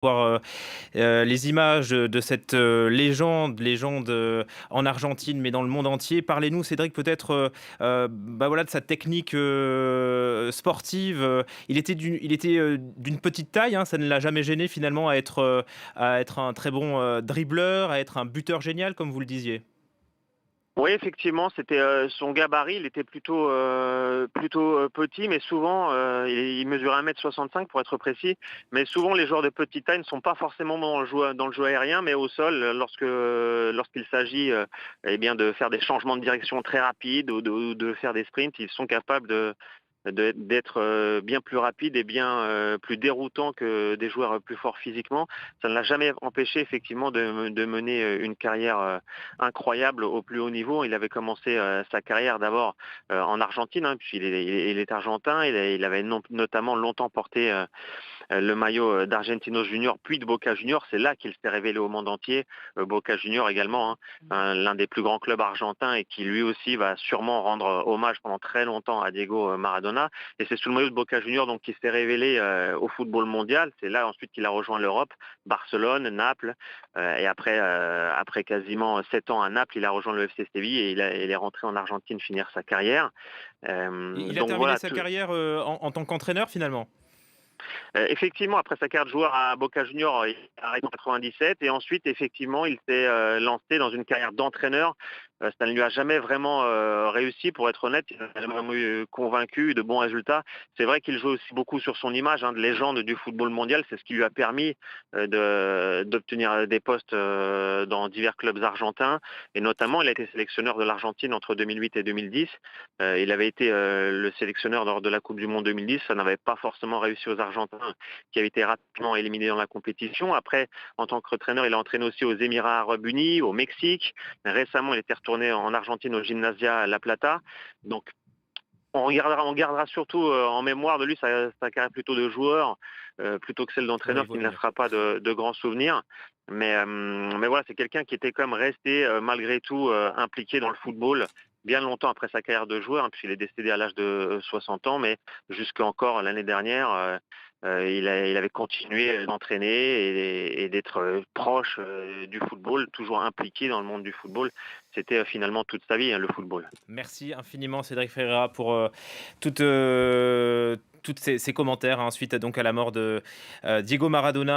Voir les images de cette légende en Argentine, mais dans le monde entier. Parlez-nous, Cédric, peut-être voilà, de sa technique sportive. Il était d'une petite taille, hein, ça ne l'a jamais gêné finalement à être un très bon dribbleur, à être un buteur génial, comme vous le disiez. Oui, effectivement, c'était, son gabarit, il était plutôt petit, mais souvent, il mesurait 1,65 m pour être précis, mais souvent les joueurs de petite taille ne sont pas forcément dans le jeu aérien, mais au sol, lorsqu'il s'agit, eh bien, de faire des changements de direction très rapides ou de faire des sprints, ils sont capables d'être bien plus rapides et bien plus déroutants que des joueurs plus forts physiquement. Ça ne l'a jamais empêché effectivement de mener une carrière incroyable au plus haut niveau. Il avait commencé sa carrière d'abord en Argentine, hein, puisqu'il est argentin. Il avait notamment longtemps porté le maillot d'Argentinos Junior puis de Boca Junior. C'est là qu'il s'est révélé au monde entier. Boca Junior également, hein, l'un des plus grands clubs argentins et qui lui aussi va sûrement rendre hommage pendant très longtemps à Diego Maradona. Et c'est sous le maillot de Boca Junior donc qu'il s'est révélé au football mondial. C'est là ensuite qu'il a rejoint l'Europe, Barcelone, Naples. Et après quasiment 7 ans à Naples, il a rejoint le FC Séville et il est rentré en Argentine finir sa carrière. Il a Donc terminé voilà, sa carrière en tant qu'entraîneur finalement. Effectivement, après sa carrière de joueur à Boca Juniors, il a arrêté en 97 et ensuite, effectivement, il s'est lancé dans une carrière d'entraîneur. Ça ne lui a jamais vraiment réussi, pour être honnête. Il n'a jamais vraiment eu convaincu de bons résultats. C'est vrai qu'il joue aussi beaucoup sur son image, hein, de légende du football mondial. C'est ce qui lui a permis d'obtenir des postes dans divers clubs argentins. Et notamment, il a été sélectionneur de l'Argentine entre 2008 et 2010. Il avait été le sélectionneur lors de la Coupe du Monde 2010. Ça n'avait pas forcément réussi aux Argentins, qui avaient été rapidement éliminés dans la compétition. Après, en tant qu'entraîneur, il a entraîné aussi aux Émirats Arabes Unis, au Mexique. Récemment, il était retourné en Argentine au Gimnasia La Plata. Donc, on gardera surtout en mémoire de lui sa carrière plutôt de joueur, plutôt que celle Oui, d'entraîneur, qui ne bien laissera sûr. pas de grands souvenirs. Mais voilà, c'est quelqu'un qui était quand même resté malgré tout impliqué dans le football bien longtemps après sa carrière de joueur, hein, puisqu'il est décédé à l'âge de 60 ans, mais jusqu'à encore l'année dernière, il avait continué d'entraîner et d'être proche du football, toujours impliqué dans le monde du football. C'était finalement toute sa vie, hein, le football. Merci infiniment Cédric Ferreira pour toutes ces commentaires, hein, suite donc à la mort de Diego Maradona.